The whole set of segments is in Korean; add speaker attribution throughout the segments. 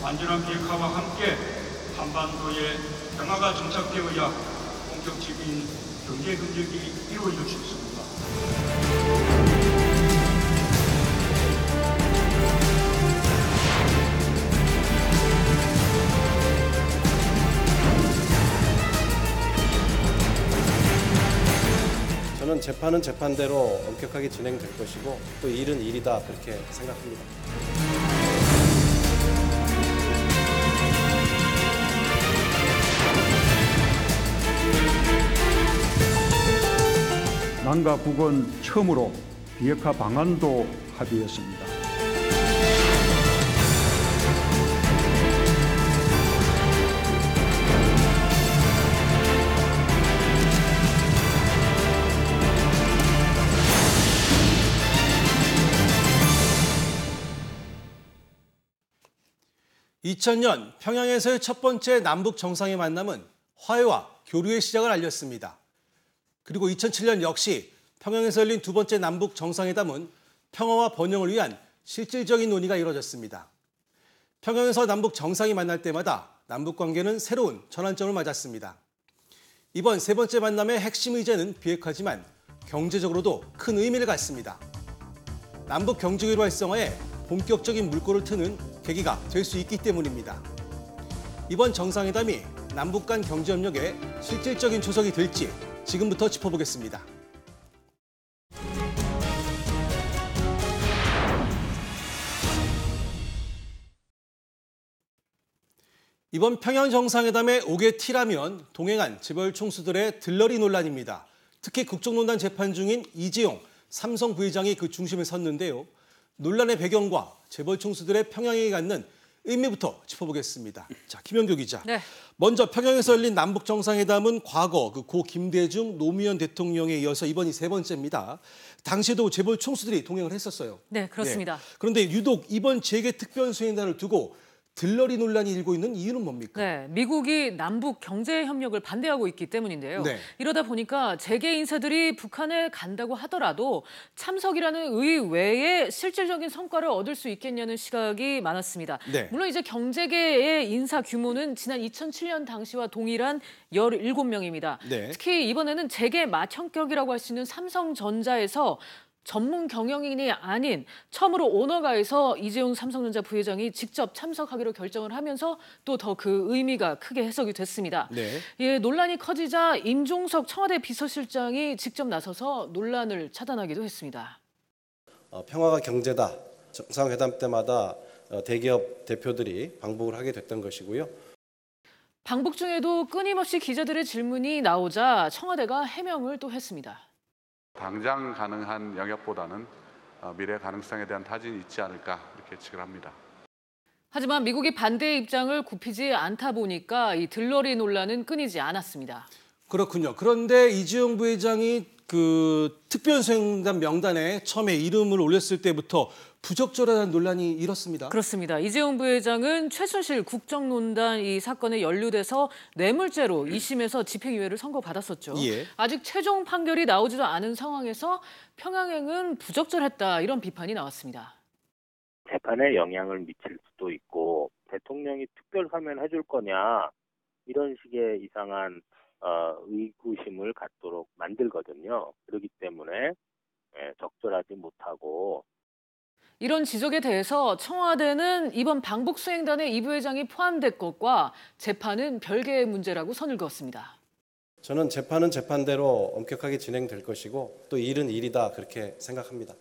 Speaker 1: 안전한 비핵화와 함께 한반도의 평화가 정착되어야 본격적인 경제 협력이 이루어질 수 있습니다.
Speaker 2: 저는 재판은 재판대로 엄격하게 진행될 것이고 또 일은 일이다 그렇게 생각합니다.
Speaker 3: 남과 북은 처음으로 비핵화 방안도 합의했습니다.
Speaker 4: 2000년 평양에서의 첫 번째 남북 정상의 만남은 화해와 교류의 시작을 알렸습니다. 그리고 2007년 역시 평양에서 열린 두 번째 남북 정상회담은 평화와 번영을 위한 실질적인 논의가 이뤄졌습니다. 평양에서 남북 정상이 만날 때마다 남북 관계는 새로운 전환점을 맞았습니다. 이번 세 번째 만남의 핵심 의제는 비핵화지만 경제적으로도 큰 의미를 갖습니다. 남북 경제교류 활성화에 본격적인 물꼬를 트는 계기가 될 수 있기 때문입니다. 이번 정상회담이 남북 간 경제협력에 실질적인 초석이 될지 지금부터 짚어보겠습니다. 이번 평양 정상회담의 옥의 티라면 동행한 재벌 총수들의 들러리 논란입니다. 특히 국정농단 재판 중인 이재용 삼성 부회장이 그 중심에 섰는데요. 논란의 배경과 재벌 총수들의 평양에 갖는 의미부터 짚어보겠습니다. 자, 김영규 기자.
Speaker 5: 네.
Speaker 4: 먼저 평양에서 열린 남북 정상회담은 과거 고 김대중 노무현 대통령에 이어서 이번이 세 번째입니다. 당시에도 재벌 총수들이 동행을 했었어요.
Speaker 5: 네, 그렇습니다.
Speaker 4: 네. 그런데 유독 이번 재계 특별수행단을 두고 들러리 논란이 일고 있는 이유는 뭡니까?
Speaker 5: 네, 미국이 남북 경제 협력을 반대하고 있기 때문인데요.
Speaker 4: 네.
Speaker 5: 이러다 보니까 재계 인사들이 북한에 간다고 하더라도 참석이라는 의외의 실질적인 성과를 얻을 수 있겠냐는 시각이 많았습니다.
Speaker 4: 네.
Speaker 5: 물론 이제 경제계의 인사 규모는 지난 2007년 당시와 동일한 17명입니다.
Speaker 4: 네.
Speaker 5: 특히 이번에는 재계 맏형격이라고 할 수 있는 삼성전자에서 전문 경영인이 아닌 처음으로 오너가에서 이재용 삼성전자 부회장이 직접 참석하기로 결정을 하면서 또 더 그 의미가 크게 해석이 됐습니다.
Speaker 4: 네.
Speaker 5: 예, 논란이 커지자 임종석 청와대 비서실장이 직접 나서서 논란을 차단하기도 했습니다.
Speaker 2: 평화가 경제다. 정상회담 때마다 대기업 대표들이 방북을 하게 됐던 것이고요.
Speaker 5: 방북 중에도 끊임없이 기자들의 질문이 나오자 청와대가 해명을 또 했습니다.
Speaker 6: 당장 가능한 영역보다는 미래 가능성에 대한 타진이 있지 않을까 이렇게 예측을 합니다.
Speaker 5: 하지만 미국이 반대의 입장을 굽히지 않다 보니까 이 들러리 논란은 끊이지 않았습니다.
Speaker 4: 그렇군요. 그런데 이재용 부회장이 그 특별수행단 명단에 처음에 이름을 올렸을 때부터 부적절하다는 논란이 일었습니다.
Speaker 5: 그렇습니다. 이재용 부회장은 최순실 국정농단 이 사건에 연루돼서 뇌물죄로 2심에서 집행유예를 선고받았었죠.
Speaker 4: 예.
Speaker 5: 아직 최종 판결이 나오지도 않은 상황에서 평양행은 부적절했다 이런 비판이 나왔습니다.
Speaker 7: 재판에 영향을 미칠 수도 있고 대통령이 특별 사면해 줄 거냐 이런 식의 이상한 의구심을 갖도록 만들거든요. 그렇기 때문에 적절하지 못하고
Speaker 5: 이런 지적에 대해서 청와대는 이번 방북 수행단에 이 부회장이 포함된 것과 재판은 별개의 문제라고 선을 그었습니다.
Speaker 2: 저는 재판은 재판대로 엄격하게 진행될 것이고 또 일은 일이다 그렇게 생각합니다.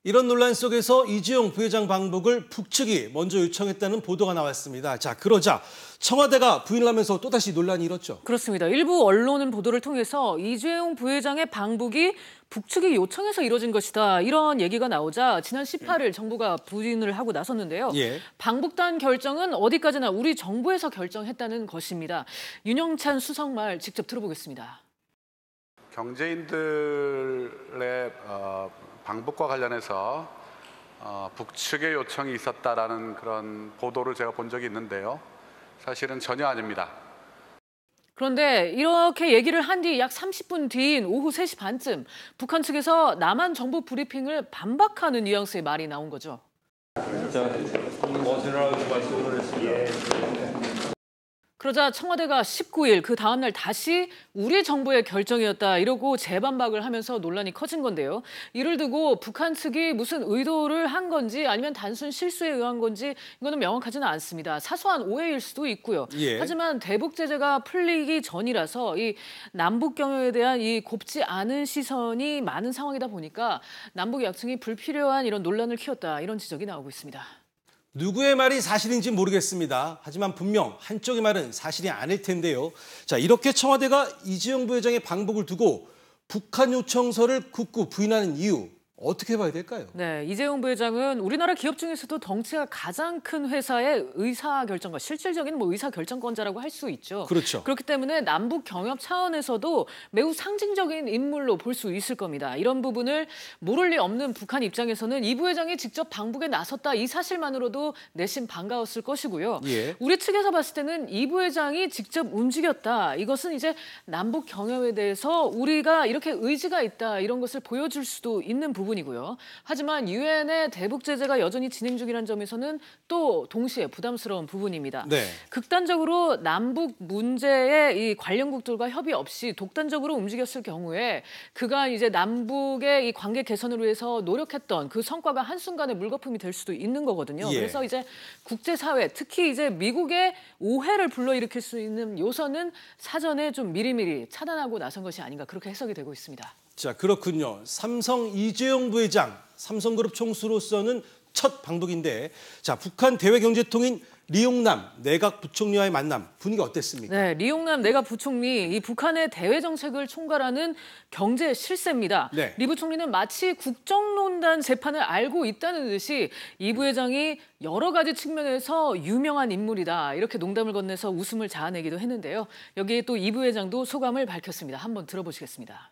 Speaker 4: 이런 논란 속에서 이재용 부회장 방북을 북측이 먼저 요청했다는 보도가 나왔습니다. 자, 그러자 청와대가 부인을 하면서 또다시 논란이 일었죠.
Speaker 5: 그렇습니다. 일부 언론은 보도를 통해서 이재용 부회장의 방북이 북측이 요청해서 이뤄진 것이다. 이런 얘기가 나오자 지난 18일 정부가 부인을 하고 나섰는데요.
Speaker 4: 예.
Speaker 5: 방북단 결정은 어디까지나 우리 정부에서 결정했다는 것입니다. 윤영찬 수석 말 직접 들어보겠습니다.
Speaker 6: 경제인들의 방북과 관련해서 북측의 요청이 있었다라는 그런 보도를 제가 본 적이 있는데요. 사실은 전혀 아닙니다.
Speaker 5: 그런데 이렇게 얘기를 한 뒤 약 30분 뒤인 오후 3시 반쯤 북한 측에서 남한 정부 브리핑을 반박하는 뉘앙스의 말이 나온 거죠. 그러자 청와대가 19일 그 다음날 다시 우리 정부의 결정이었다 이러고 재반박을 하면서 논란이 커진 건데요. 이를 두고 북한 측이 무슨 의도를 한 건지 아니면 단순 실수에 의한 건지 이거는 명확하지는 않습니다. 사소한 오해일 수도 있고요.
Speaker 4: 예.
Speaker 5: 하지만 대북 제재가 풀리기 전이라서 이 남북 경협에 대한 이 곱지 않은 시선이 많은 상황이다 보니까 남북 약층이 불필요한 이런 논란을 키웠다 이런 지적이 나오고 있습니다.
Speaker 4: 누구의 말이 사실인지 모르겠습니다. 하지만 분명 한쪽의 말은 사실이 아닐 텐데요. 자, 이렇게 청와대가 이재용 부회장의 방북을 두고 북한 요청서를 굳고 부인하는 이유 어떻게 봐야 될까요?
Speaker 5: 네, 이재용 부회장은 우리나라 기업 중에서도 덩치가 가장 큰 회사의 의사결정과 실질적인 의사결정권자라고 할 수 있죠.
Speaker 4: 그렇죠.
Speaker 5: 그렇기 때문에 남북 경협 차원에서도 매우 상징적인 인물로 볼 수 있을 겁니다. 이런 부분을 모를 리 없는 북한 입장에서는 이 부회장이 직접 방북에 나섰다 이 사실만으로도 내심 반가웠을 것이고요.
Speaker 4: 예.
Speaker 5: 우리 측에서 봤을 때는 이 부회장이 직접 움직였다. 이것은 이제 남북 경협에 대해서 우리가 이렇게 의지가 있다 이런 것을 보여줄 수도 있는 부분이고요. 하지만 유엔의 대북 제재가 여전히 진행 중이라는 점에서는 또 동시에 부담스러운 부분입니다.
Speaker 4: 네.
Speaker 5: 극단적으로 남북 문제에 이 관련국들과 협의 없이 독단적으로 움직였을 경우에 그간 이제 남북의 이 관계 개선을 위해서 노력했던 그 성과가 한순간에 물거품이 될 수도 있는 거거든요.
Speaker 4: 예.
Speaker 5: 그래서 이제 국제사회, 특히 이제 미국의 오해를 불러일으킬 수 있는 요소는 사전에 좀 미리미리 차단하고 나선 것이 아닌가 그렇게 해석이 되고 있습니다.
Speaker 4: 자, 그렇군요. 삼성 이재용 부회장, 삼성그룹 총수로서는 첫 방북인데, 자, 북한 대외경제통인 리용남 내각 부총리와의 만남 분위기 어땠습니까?
Speaker 5: 네, 리용남 내각 부총리, 이 북한의 대외 정책을 총괄하는 경제 실세입니다.
Speaker 4: 네.
Speaker 5: 리 부총리는 마치 국정농단 재판을 알고 있다는 듯이 이 부회장이 여러 가지 측면에서 유명한 인물이다 이렇게 농담을 건네서 웃음을 자아내기도 했는데요. 여기에 또 이 부회장도 소감을 밝혔습니다. 한번 들어보시겠습니다.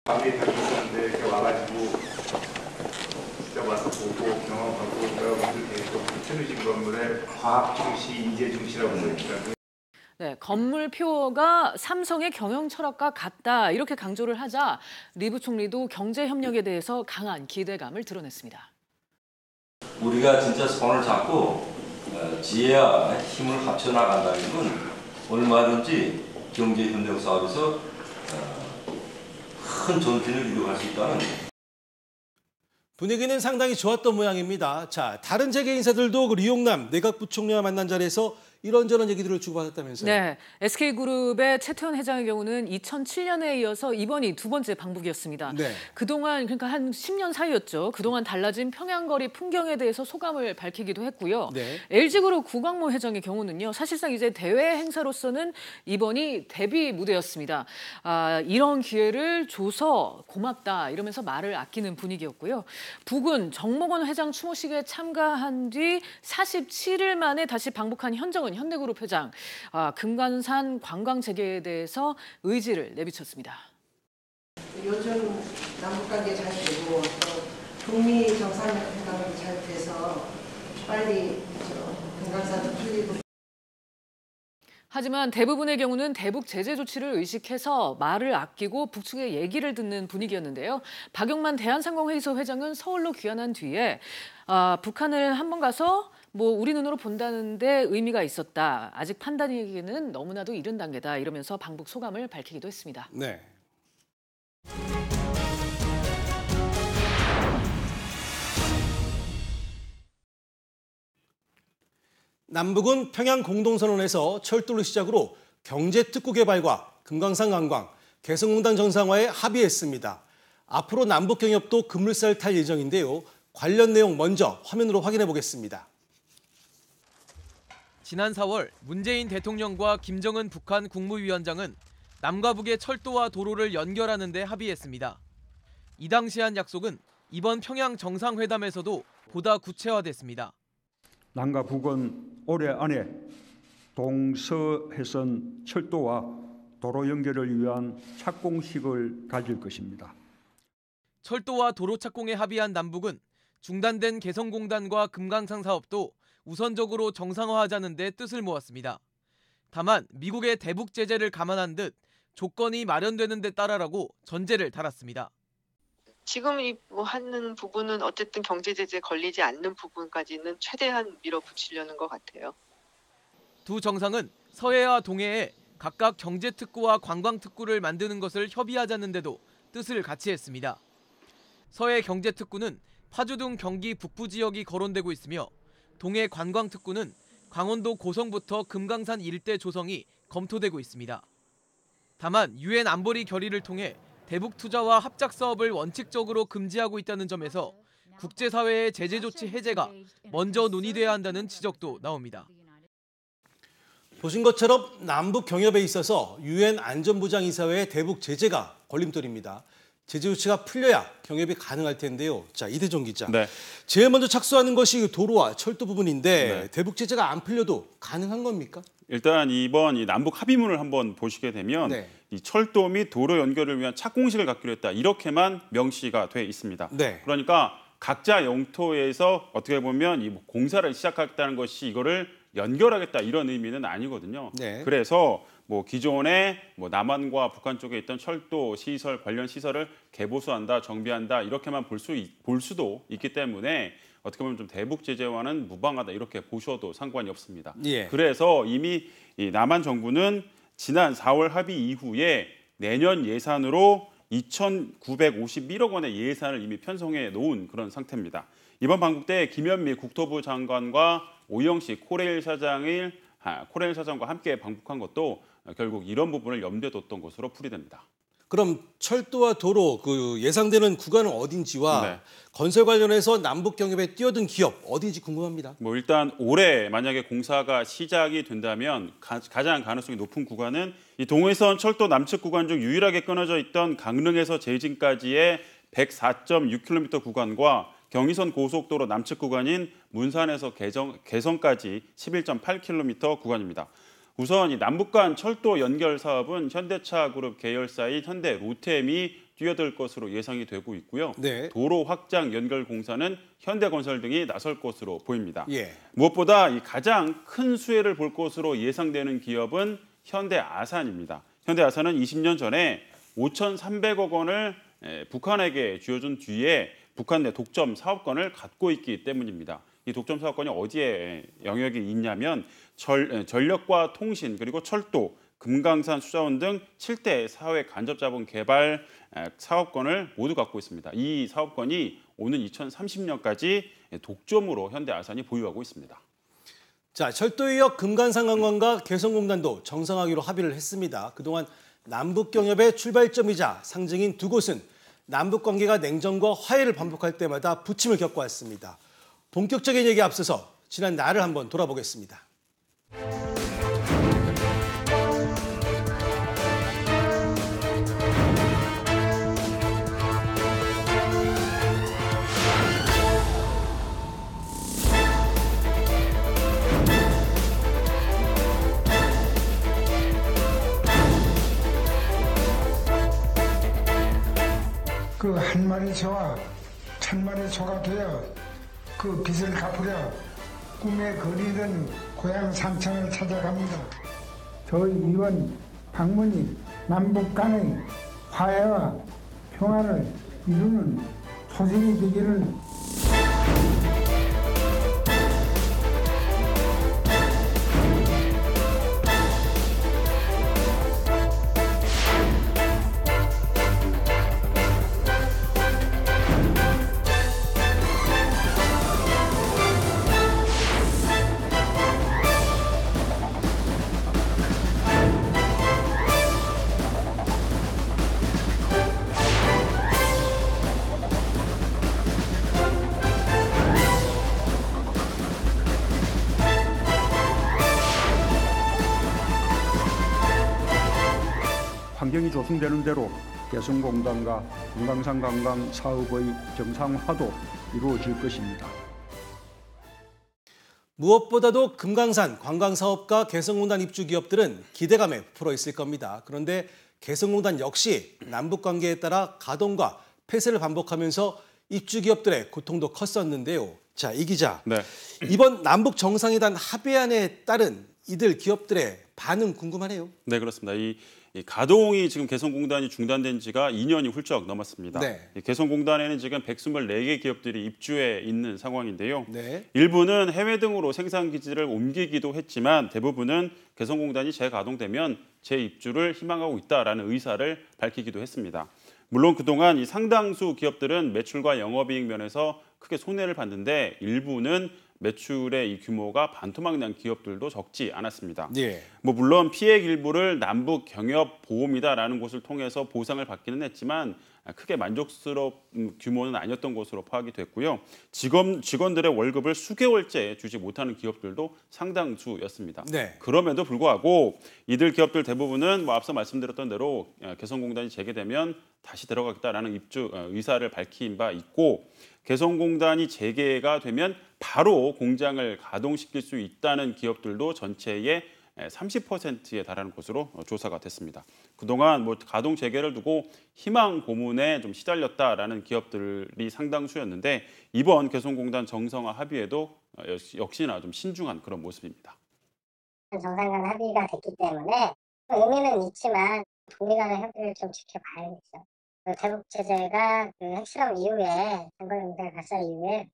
Speaker 8: 밤에 다 있었는데 이렇게 와가지고 직접 와서 보고 경험하고 여러분들 계속 붙여주신 건물에 과학 중시, 인재 중시라고 써있더라고요.
Speaker 5: 네, 건물 표어가 삼성의 경영 철학과 같다 이렇게 강조를 하자 리 부총리도 경제 협력에 대해서 강한 기대감을 드러냈습니다.
Speaker 9: 우리가 진짜 손을 잡고 지혜와 힘을 합쳐 나간다는 건 얼마든지 경제 협력 사업에서 큰 전진을 이루어갈 수 있다는.
Speaker 4: 분위기는 상당히 좋았던 모양입니다. 자, 다른 재계 인사들도 그 리용남 내각 부총리와 만난 자리에서 이런저런 얘기들을 주고받았다면서요?
Speaker 5: 네, SK그룹의 최태원 회장의 경우는 2007년에 이어서 이번이 두 번째 방북이었습니다.
Speaker 4: 네.
Speaker 5: 그동안 그러니까 한 10년 사이였죠. 그동안 달라진 평양거리 풍경에 대해서 소감을 밝히기도 했고요.
Speaker 4: 네.
Speaker 5: LG그룹 구광모 회장의 경우는요. 사실상 이제 대외 행사로서는 이번이 데뷔 무대였습니다. 이런 기회를 줘서 고맙다 이러면서 말을 아끼는 분위기였고요. 북은 정몽원 회장 추모식에 참가한 뒤 47일 만에 다시 방북한 현정은 현대그룹 회장, 금관산 관광 재개에 대해서 의지를 내비쳤습니다.
Speaker 10: 요즘 남북관계 잘 되고 또 북미 정상회담도 잘 돼서 빨리 금강산도 풀리고.
Speaker 5: 하지만 대부분의 경우는 대북 제재 조치를 의식해서 말을 아끼고 북측의 얘기를 듣는 분위기였는데요. 박용만 대한상공회의소 회장은 서울로 귀환한 뒤에 북한을 한번 가서 우리 눈으로 본다는데 의미가 있었다. 아직 판단이기에는 너무나도 이른 단계다. 이러면서 방북 소감을 밝히기도 했습니다.
Speaker 4: 네. 남북은 평양 공동선언에서 철도를 시작으로 경제특구 개발과 금강산 관광, 개성공단 정상화에 합의했습니다. 앞으로 남북 경협도 급물살을 탈 예정인데요. 관련 내용 먼저 화면으로 확인해 보겠습니다.
Speaker 11: 지난 4월 문재인 대통령과 김정은 북한 국무위원장은 남과 북의 철도와 도로를 연결하는 데 합의했습니다. 이 당시 한 약속은 이번 평양 정상회담에서도 보다 구체화됐습니다.
Speaker 3: 남과 북은 올해 안에 동서해선 철도와 도로 연결을 위한 착공식을 가질 것입니다.
Speaker 11: 철도와 도로 착공에 합의한 남북은 중단된 개성공단과 금강산 사업도 우선적으로 정상화하자는 데 뜻을 모았습니다. 다만 미국의 대북 제재를 감안한 듯 조건이 마련되는 데 따라라고 전제를 달았습니다.
Speaker 12: 지금 뭐 하는 부분은 어쨌든 경제 제재에 걸리지 않는 부분까지는 최대한 밀어붙이려는 것 같아요.
Speaker 11: 두 정상은 서해와 동해에 각각 경제특구와 관광특구를 만드는 것을 협의하자는 데도 뜻을 같이 했습니다. 서해 경제특구는 파주 등 경기 북부 지역이 거론되고 있으며 동해 관광특구는 강원도 고성부터 금강산 일대 조성이 검토되고 있습니다. 다만 유엔 안보리 결의를 통해 대북 투자와 합작 사업을 원칙적으로 금지하고 있다는 점에서 국제사회의 제재 조치 해제가 먼저 논의돼야 한다는 지적도 나옵니다.
Speaker 4: 보신 것처럼 남북 경협에 있어서 유엔 안전보장이사회의 대북 제재가 걸림돌입니다. 제재 조치가 풀려야 경협이 가능할 텐데요. 자, 이대종 기자.
Speaker 13: 네.
Speaker 4: 제일 먼저 착수하는 것이 도로와 철도 부분인데 대북 제재가 안 풀려도 가능한 겁니까?
Speaker 13: 일단 이번 이 남북 합의문을 한번 보시게 되면 이 철도 및 도로 연결을 위한 착공식을 갖기로 했다. 이렇게만 명시가 돼 있습니다. 그러니까 각자 영토에서 어떻게 보면 이 공사를 시작하겠다는 것이 이거를 연결하겠다 이런 의미는 아니거든요. 그래서 뭐 기존에 뭐 남한과 북한 쪽에 있던 철도 시설 관련 시설을 개보수한다, 정비한다 이렇게만 볼 수도 있기 때문에 어떻게 보면 좀 대북 제재와는 무방하다 이렇게 보셔도 상관이 없습니다. 그래서 이미 이 남한 정부는 지난 4월 합의 이후에 내년 예산으로 2,951억 원의 예산을 이미 편성해 놓은 그런 상태입니다. 이번 방북 때 김현미 국토부 장관과 오영식 코레일 사장과 함께 방북한 것도 결국 이런 부분을 염두에 뒀던 것으로 풀이됩니다.
Speaker 4: 그럼 철도와 도로 그 예상되는 구간은 어딘지와 건설 관련해서 남북 경협에 뛰어든 기업 어딘지 궁금합니다.
Speaker 13: 뭐 일단 올해 만약에 공사가 시작이 된다면 가장 가능성이 높은 구간은 이 동해선 철도 남측 구간 중 유일하게 끊어져 있던 강릉에서 제진까지의 104.6km 구간과 경의선 고속도로 남측 구간인 문산에서 개성까지 11.8km 구간입니다. 우선 이 남북 간 철도 연결 사업은 현대차 그룹 계열사인 현대 로템이 뛰어들 것으로 예상이 되고 있고요. 도로 확장 연결 공사는 현대건설 등이 나설 것으로 보입니다. 무엇보다 이 가장 큰 수혜를 볼 것으로 예상되는 기업은 현대아산입니다. 현대아산은 20년 전에 5,300억 원을 북한에게 쥐어준 뒤에 북한 내 독점 사업권을 갖고 있기 때문입니다. 이 독점 사업권이 어디에 영역이 있냐면 전력과 통신 그리고 철도, 금강산 수자원 등 7대 사회 간접자본 개발 사업권을 모두 갖고 있습니다. 이 사업권이 오는 2030년까지 독점으로 현대아산이 보유하고 있습니다.
Speaker 4: 자, 철도 이역 금강산 관광과 개성공단도 정상화하기로 합의를 했습니다. 그동안 남북 경협의 출발점이자 상징인 두 곳은 남북 관계가 냉전과 화해를 반복할 때마다 부침을 겪어왔습니다. 본격적인 얘기에 앞서서 지난 날을 한번 돌아보겠습니다.
Speaker 14: 그 한 마리 소와 천 마리 소가 되어 그 빚을 갚으려 꿈에 그리던 고향 삼천을 찾아갑니다. 저희 이번 방문이 남북 간의 화해와 평화를 이루는 소식이 되기를
Speaker 3: 환경이 조성되는 대로 개성공단과 금강산 관광 사업의 정상화도 이루어질 것입니다.
Speaker 4: 무엇보다도 금강산 관광사업과 개성공단 입주 기업들은 기대감에 부풀어 있을 겁니다. 그런데 개성공단 역시 남북관계에 따라 가동과 폐쇄를 반복하면서 입주 기업들의 고통도 컸었는데요. 자, 이 기자, 이번 남북 정상회담 합의안에 따른 이들 기업들의 반응 궁금하네요.
Speaker 13: 네, 그렇습니다. 이 이 가동이 지금 개성공단이 중단된 지가 2년이 훌쩍 넘었습니다.
Speaker 4: 네.
Speaker 13: 이 개성공단에는 지금 124개 기업들이 입주해 있는 상황인데요.
Speaker 4: 네.
Speaker 13: 일부는 해외 등으로 생산 기지를 옮기기도 했지만 대부분은 개성공단이 재가동되면 재입주를 희망하고 있다라는 의사를 밝히기도 했습니다. 물론 그동안 이 상당수 기업들은 매출과 영업이익 면에서 크게 손해를 봤는데 일부는 매출의 이 규모가 반토막 난 기업들도 적지 않았습니다.
Speaker 4: 예.
Speaker 13: 물론 피해 일부를 남북 경협 보험이다라는 곳을 통해서 보상을 받기는 했지만 크게 만족스러운 규모는 아니었던 것으로 파악이 됐고요. 직원들의 월급을 수개월째 주지 못하는 기업들도 상당수였습니다.
Speaker 4: 네.
Speaker 13: 그럼에도 불구하고 이들 기업들 대부분은 앞서 말씀드렸던 대로 개성공단이 재개되면 다시 들어가겠다라는 입주 의사를 밝힌 바 있고 개성공단이 재개가 되면 바로 공장을 가동시킬 수 있다는 기업들도 전체의 30%에 달하는 것으로 조사가 됐습니다. 그동안 가동 재개를 두고 희망 고문에 좀 시달렸다라는 기업들이 상당수였는데 이번 개성공단 정상화 합의에도 역시나 좀 신중한 그런 모습입니다.
Speaker 15: 정상 간 합의가 됐기 때문에 의미는 있지만 북미 간의 협의를 좀 지켜봐야겠죠. 대북 제재가 핵실험 이후에 단거리 발사 이후에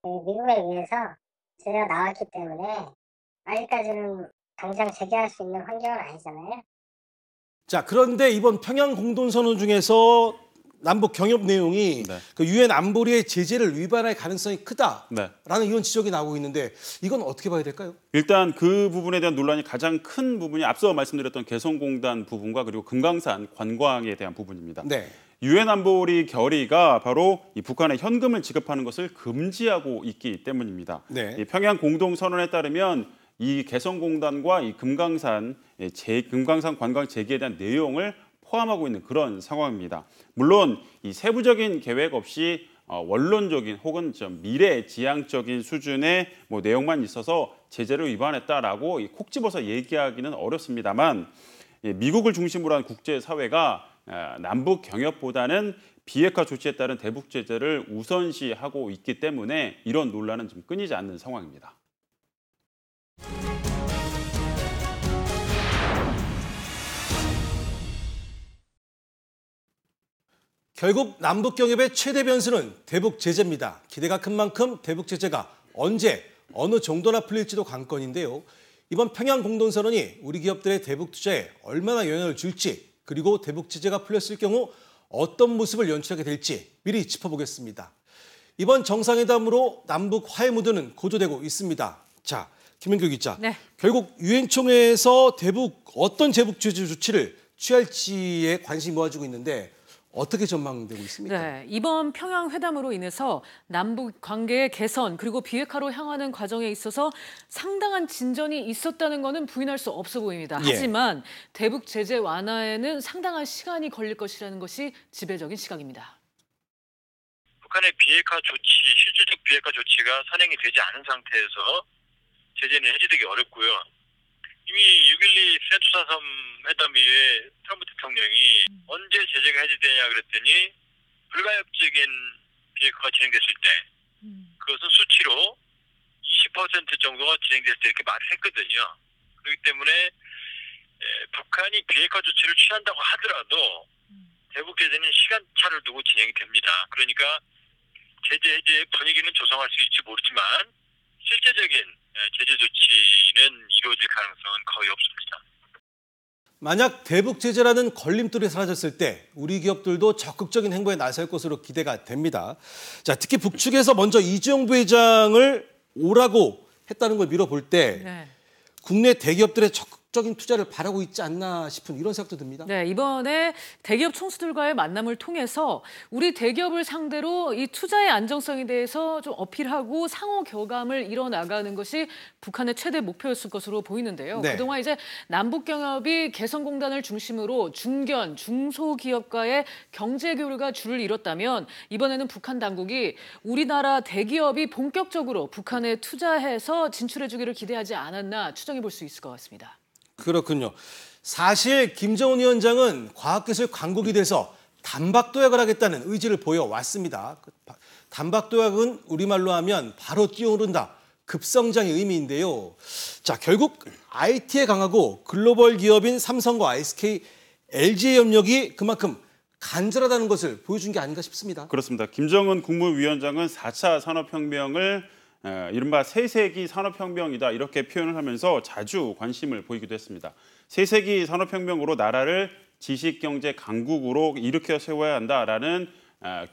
Speaker 15: 미국에 의해서 제재가 나왔기 때문에 아직까지는 당장 재개할 수 있는 환경은 아니잖아요.
Speaker 4: 자, 그런데 이번 평양 공동선언 중에서 남북 경협 내용이 그 유엔 안보리의 제재를 위반할 가능성이 크다라는 이런 지적이 나오고 있는데 이건 어떻게 봐야 될까요?
Speaker 13: 일단 그 부분에 대한 논란이 가장 큰 부분이 앞서 말씀드렸던 개성공단 부분과 그리고 금강산 관광에 대한 부분입니다.
Speaker 4: 네.
Speaker 13: 유엔 안보리 결의가 바로 이 북한에 현금을 지급하는 것을 금지하고 있기 때문입니다.
Speaker 4: 네.
Speaker 13: 이 평양 공동선언에 따르면 이 개성공단과 이 금강산 관광 재개에 대한 내용을 포함하고 있는 그런 상황입니다. 물론 이 세부적인 계획 없이 원론적인 혹은 좀 미래지향적인 수준의 내용만 있어서 제재를 위반했다라고 콕 집어서 얘기하기는 어렵습니다만 미국을 중심으로 한 국제사회가 남북 경협보다는 비핵화 조치에 따른 대북 제재를 우선시하고 있기 때문에 이런 논란은 좀 끊이지 않는 상황입니다.
Speaker 4: 결국 남북 경협의 최대 변수는 대북 제재입니다. 기대가 큰 만큼 대북 제재가 언제 어느 정도나 풀릴지도 관건인데요. 이번 평양 공동선언이 우리 기업들의 대북 투자에 얼마나 영향을 줄지 그리고 대북 제재가 풀렸을 경우 어떤 모습을 연출하게 될지 미리 짚어보겠습니다. 이번 정상회담으로 남북 화해 무드는 고조되고 있습니다. 자, 김현규 기자.
Speaker 5: 네.
Speaker 4: 결국 유엔 총회에서 어떤 대북 제재 조치를 취할지에 관심이 모아지고 있는데 어떻게 전망되고 있습니까?
Speaker 5: 네, 이번 평양 회담으로 인해서 남북 관계의 개선 그리고 비핵화로 향하는 과정에 있어서 상당한 진전이 있었다는 것은 부인할 수 없어 보입니다.
Speaker 4: 예.
Speaker 5: 하지만 대북 제재 완화에는 상당한 시간이 걸릴 것이라는 것이 지배적인 시각입니다.
Speaker 16: 북한의 비핵화 조치, 실질적 비핵화 조치가 선행이 되지 않은 상태에서 제재는 해제되기 어렵고요. 이미 6.12 센토사 섬 회담 이후에 트럼프 대통령이 언제 제재가 해제되냐 그랬더니 불가역적인 비핵화가 진행됐을 때 그것은 수치로 20% 정도가 진행됐을 때 이렇게 말을 했거든요. 그렇기 때문에 북한이 비핵화 조치를 취한다고 하더라도 대북 제재는 시간차를 두고 진행이 됩니다. 그러니까 제재 해제의 분위기는 조성할 수 있을지 모르지만 실제적인 제재 조치는 이루어질 가능성은 거의 없습니다.
Speaker 4: 만약 대북 제재라는 걸림돌이 사라졌을 때 우리 기업들도 적극적인 행보에 나설 것으로 기대가 됩니다. 자, 특히 북측에서 먼저 이재용 부회장을 오라고 했다는 걸 미뤄볼 때 국내 대기업들의 적극적인 투자를 바라고 있지 않나 싶은 이런 생각도 듭니다.
Speaker 5: 네, 이번에 대기업 총수들과의 만남을 통해서 우리 대기업을 상대로 이 투자의 안정성에 대해서 좀 어필하고 상호 교감을 이뤄나가는 것이 북한의 최대 목표였을 것으로 보이는데요.
Speaker 4: 네.
Speaker 5: 그동안 이제 남북경협이 개성공단을 중심으로 중견, 중소기업과의 경제 교류가 줄을 이뤘다면 이번에는 북한 당국이 우리나라 대기업이 본격적으로 북한에 투자해서 진출해주기를 기대하지 않았나 추정해 볼 수 있을 것 같습니다.
Speaker 4: 그렇군요. 사실 김정은 위원장은 과학기술 강국이 돼서 단박도약을 하겠다는 의지를 보여왔습니다. 단박도약은 우리말로 하면 바로 뛰어오른다. 급성장의 의미인데요. 자, 결국 IT에 강하고 글로벌 기업인 삼성과 SK LG의 협력이 그만큼 간절하다는 것을 보여준 게 아닌가 싶습니다.
Speaker 13: 그렇습니다. 김정은 국무위원장은 4차 산업혁명을 이른바 새세기 산업혁명이다 이렇게 표현을 하면서 자주 관심을 보이기도 했습니다. 새세기 산업혁명으로 나라를 지식경제 강국으로 일으켜 세워야 한다라는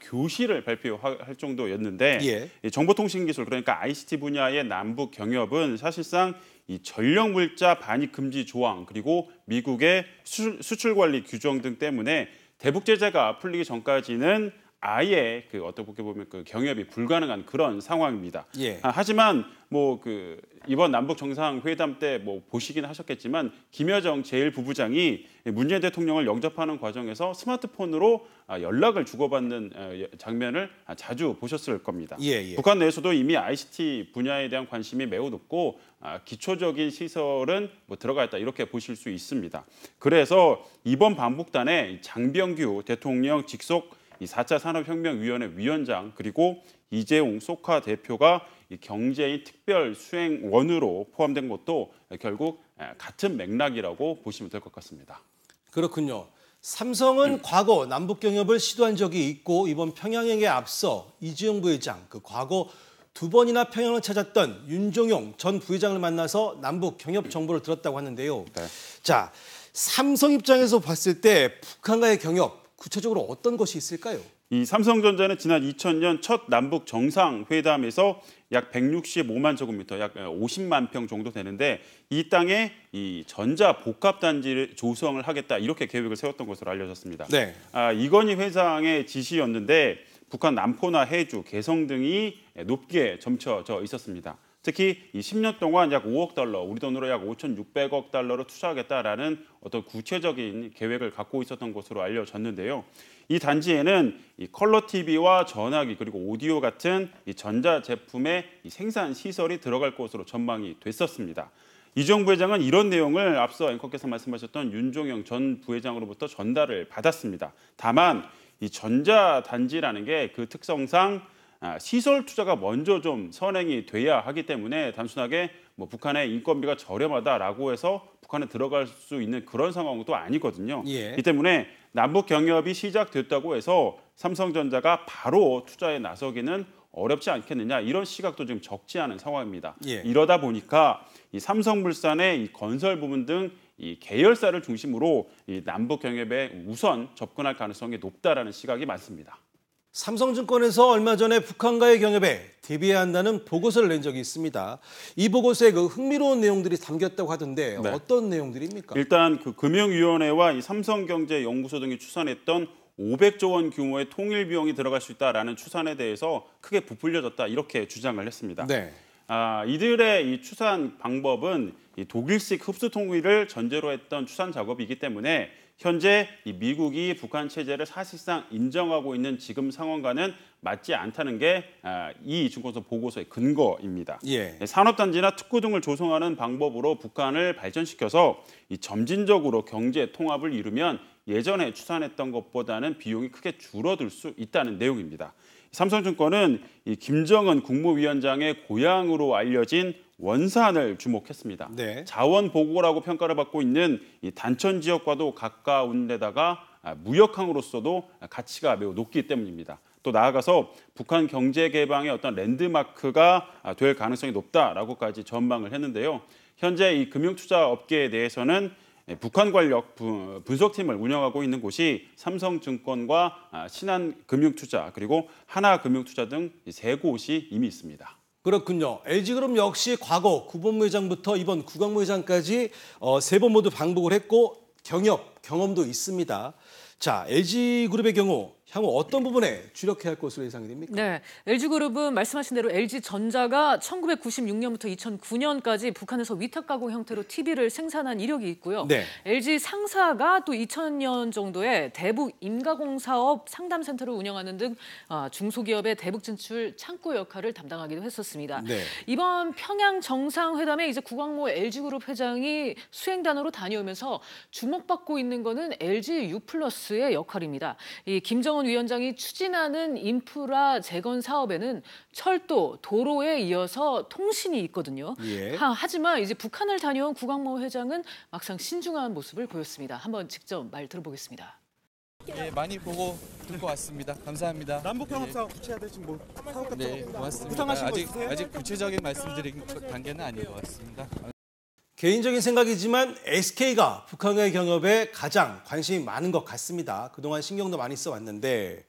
Speaker 13: 교시를 발표할 정도였는데 이 정보통신기술 그러니까 ICT 분야의 남북 경협은 사실상 이 전력물자 반입 금지 조항 그리고 미국의 수출 관리 규정 등 때문에 대북 제재가 풀리기 전까지는 아예 어떻게 보면 경협이 불가능한 그런 상황입니다. 하지만 이번 남북 정상회담 때 보시긴 하셨겠지만 김여정 제1부부장이 문재인 대통령을 영접하는 과정에서 스마트폰으로 연락을 주고받는 장면을 자주 보셨을 겁니다. 북한 내에서도 이미 ICT 분야에 대한 관심이 매우 높고 기초적인 시설은 들어가 있다 이렇게 보실 수 있습니다. 그래서 이번 방북단에 장병규 대통령 직속 이 4차 산업혁명위원회 위원장 그리고 이재용 소카 대표가 이 경제인 특별 수행원으로 포함된 것도 결국 같은 맥락이라고 보시면 될 것 같습니다.
Speaker 4: 그렇군요. 삼성은 과거 남북 경협을 시도한 적이 있고 이번 평양행에 앞서 이재용 부회장 과거 2번이나 평양을 찾았던 윤종용 전 부회장을 만나서 남북 경협 정보를 들었다고 하는데요. 자, 삼성 입장에서 봤을 때 북한과의 경협 구체적으로 어떤 것이 있을까요?
Speaker 13: 이 삼성전자는 지난 2000년 첫 남북 정상회담에서 약 165만 제곱미터, 약 50만 평 정도 되는데 이 땅에 이 전자 복합 단지를 조성을 하겠다 이렇게 계획을 세웠던 것으로 알려졌습니다. 이건희 회장의 지시였는데 북한 남포나 해주, 개성 등이 높게 점쳐져 있었습니다. 특히 이 10년 동안 약 5억 달러, 우리 돈으로 약 5,600억 달러를 투자하겠다라는 어떤 구체적인 계획을 갖고 있었던 것으로 알려졌는데요. 이 단지에는 이 컬러 TV와 전화기 그리고 오디오 같은 이 전자 제품의 이 생산 시설이 들어갈 것으로 전망이 됐었습니다. 이재용 부회장은 이런 내용을 앞서 앵커께서 말씀하셨던 윤종영 전 부회장으로부터 전달을 받았습니다. 다만 이 전자단지라는 게 그 특성상 시설 투자가 먼저 좀 선행이 돼야 하기 때문에 단순하게 북한의 인건비가 저렴하다라고 해서 북한에 들어갈 수 있는 그런 상황도 아니거든요. 이 때문에 남북 경협이 시작됐다고 해서 삼성전자가 바로 투자에 나서기는 어렵지 않겠느냐 이런 시각도 지금 적지 않은 상황입니다. 이러다 보니까 이 삼성물산의 이 건설 부문 등 이 계열사를 중심으로 이 남북 경협에 우선 접근할 가능성이 높다라는 시각이 많습니다.
Speaker 4: 삼성증권에서 얼마 전에 북한과의 경협에 대비해야 한다는 보고서를 낸 적이 있습니다. 이 보고서에 흥미로운 내용들이 담겼다고 하던데 어떤 내용들입니까?
Speaker 13: 일단 금융위원회와 이 삼성경제연구소 등이 추산했던 500조 원 규모의 통일 비용이 들어갈 수 있다라는 추산에 대해서 크게 부풀려졌다 이렇게 주장을 했습니다. 이들의 이 추산 방법은 이 독일식 흡수 통일을 전제로 했던 추산 작업이기 때문에 현재 이 미국이 북한 체제를 사실상 인정하고 있는 지금 상황과는 맞지 않다는 게 이 증권서 보고서의 근거입니다. 산업단지나 특구 등을 조성하는 방법으로 북한을 발전시켜서 이 점진적으로 경제 통합을 이루면 예전에 추산했던 것보다는 비용이 크게 줄어들 수 있다는 내용입니다. 삼성증권은 이 김정은 국무위원장의 고향으로 알려진 원산을 주목했습니다. 자원 보고라고 평가를 받고 있는 이 단천 지역과도 가까운 데다가 무역항으로서도 가치가 매우 높기 때문입니다. 또 나아가서 북한 경제 개방의 어떤 랜드마크가 될 가능성이 높다라고까지 전망을 했는데요. 현재 이 금융투자 업계에 대해서는 북한 관력 분석팀을 운영하고 있는 곳이 삼성증권과 신한금융투자 그리고 하나금융투자 등 세 곳이 이미 있습니다.
Speaker 4: 그렇군요. LG그룹 역시 과거 구본무 회장부터 이번 구광무 회장까지 세 번 모두 방북을 했고 경험도 있습니다. 자, LG그룹의 경우 향후 어떤 부분에 주력해야 할 것으로 예상이 됩니까?
Speaker 5: 네, LG그룹은 말씀하신 대로 LG전자가 1996년부터 2009년까지 북한에서 위탁 가공 형태로 TV를 생산한 이력이 있고요. LG 상사가 또 2000년 정도에 대북 임가공 사업 상담센터를 운영하는 등 중소기업의 대북 진출 창구 역할을 담당하기도 했었습니다. 이번 평양 정상회담에 이제 구광모 LG그룹 회장이 수행단으로 다녀오면서 주목받고 있는 거는 LG U+의 역할입니다. 이 김정은 이재원 위원장이 추진하는 인프라 재건 사업에는 철도, 도로에 이어서 통신이 있거든요.
Speaker 4: 예.
Speaker 5: 하지만 이제 북한을 다녀온 구광모 회장은 막상 신중한 모습을 보였습니다. 한번 직접 말 들어보겠습니다.
Speaker 17: 예, 많이 보고 듣고 왔습니다. 감사합니다.
Speaker 18: 남북-경합 사업 구체화돼 지금 뭐 사업 같은
Speaker 17: 네, 고맙습니다.
Speaker 18: 구상하신 거 있으세요?
Speaker 17: 아직 구체적인 말씀드린 단계는 아닌 것 같습니다.
Speaker 4: 개인적인 생각이지만 SK가 북한과의 경협에 가장 관심이 많은 것 같습니다. 그동안 신경도 많이 써왔는데,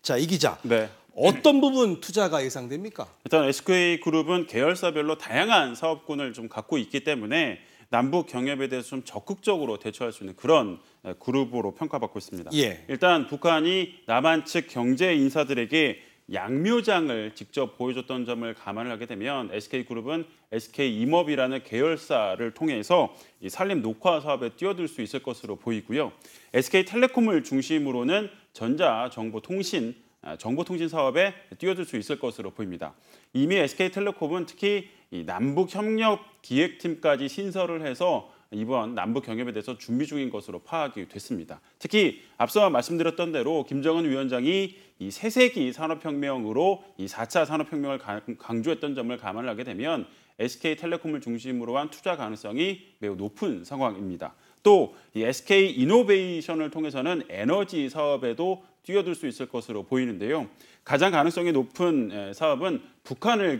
Speaker 4: 자, 이 기자,
Speaker 13: 네.
Speaker 4: 어떤 부분 투자가 예상됩니까?
Speaker 13: 일단 SK그룹은 계열사별로 다양한 사업군을 좀 갖고 있기 때문에 남북 경협에 대해서 좀 적극적으로 대처할 수 있는 그런 그룹으로 평가받고 있습니다.
Speaker 4: 예.
Speaker 13: 일단 북한이 남한 측 경제 인사들에게 양묘장을 직접 보여줬던 점을 감안을 하게 되면 SK그룹은 SK임업이라는 계열사를 통해서 이 산림 녹화 사업에 뛰어들 수 있을 것으로 보이고요. SK텔레콤을 중심으로는 전자정보통신, 정보통신 사업에 뛰어들 수 있을 것으로 보입니다. 이미 SK텔레콤은 특히 이 남북협력기획팀까지 신설을 해서 이번 남북 경협에 대해서 준비 중인 것으로 파악이 됐습니다. 특히 앞서 말씀드렸던 대로 김정은 위원장이 이 새세기 산업혁명으로 이 4차 산업혁명을 강조했던 점을 감안을 하게 되면 SK텔레콤을 중심으로 한 투자 가능성이 매우 높은 상황입니다. 또 이 SK이노베이션을 통해서는 에너지 사업에도 뛰어들 수 있을 것으로 보이는데요. 가장 가능성이 높은 사업은 북한을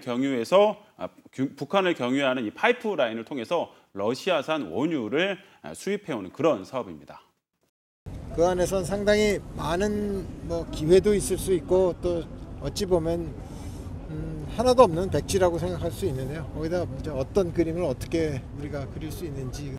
Speaker 13: 경유하는 이 파이프라인을 통해서 러시아산 원유를 수입해오는 그런 사업입니다.
Speaker 19: 그 안에선 상당히 많은 기회도 있을 수 있고 또 어찌 보면 하나도 없는 백지라고 생각할 수 있는데요. 거기다 이제 어떤 그림을 어떻게 우리가 그릴 수 있는지.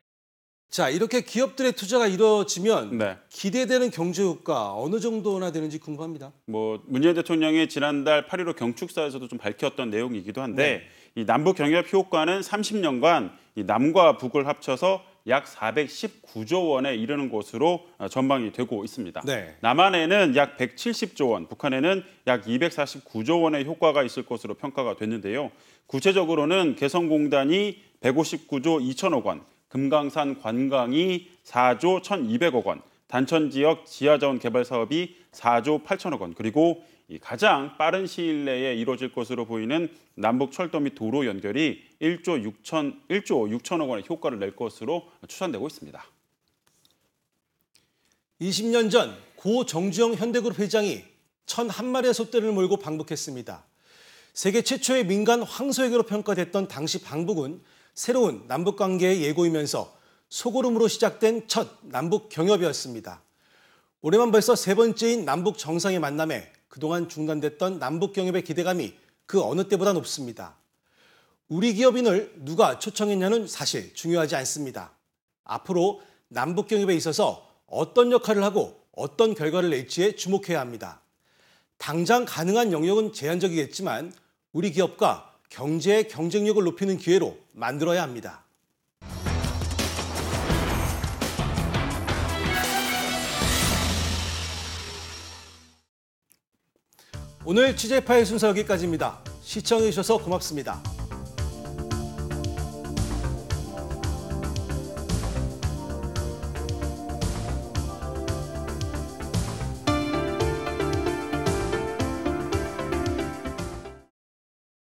Speaker 4: 자, 이렇게 기업들의 투자가 이루어지면
Speaker 13: 네.
Speaker 4: 기대되는 경제 효과 어느 정도나 되는지 궁금합니다.
Speaker 13: 문재인 대통령이 지난달 8.15 경축사에서도 좀 밝혔던 내용이기도 한데 이 남북 경협 효과는 30년간 이 남과 북을 합쳐서 약 419조 원에 이르는 것으로 전망이 되고 있습니다.
Speaker 4: 네.
Speaker 13: 남한에는 약 170조 원, 북한에는 약 249조 원의 효과가 있을 것으로 평가가 됐는데요. 구체적으로는 개성공단이 159조 2천억 원, 금강산 관광이 4조 1,200억 원, 단천지역 지하자원 개발 사업이 4조 8천억 원, 그리고 가장 빠른 시일 내에 이루어질 것으로 보이는 남북 철도 및 도로 연결이 1조 6천억 원의 효과를 낼 것으로 추산되고 있습니다.
Speaker 4: 20년 전 고 정주영 현대그룹 회장이 1,001마리의 소떼를 몰고 방북했습니다. 세계 최초의 민간 황소에게로 평가됐던 당시 방북은 새로운 남북관계의 예고이면서 소고름으로 시작된 첫 남북 경협이었습니다. 올해만 벌써 세 번째인 남북 정상의 만남에 그동안 중단됐던 남북 경협의 기대감이 그 어느 때보다 높습니다. 우리 기업인을 누가 초청했냐는 사실 중요하지 않습니다. 앞으로 남북 경협에 있어서 어떤 역할을 하고 어떤 결과를 낼지에 주목해야 합니다. 당장 가능한 영역은 제한적이겠지만 우리 기업과 경제의 경쟁력을 높이는 기회로 만들어야 합니다. 오늘 취재 파일 순서 여기까지입니다. 시청해주셔서 고맙습니다.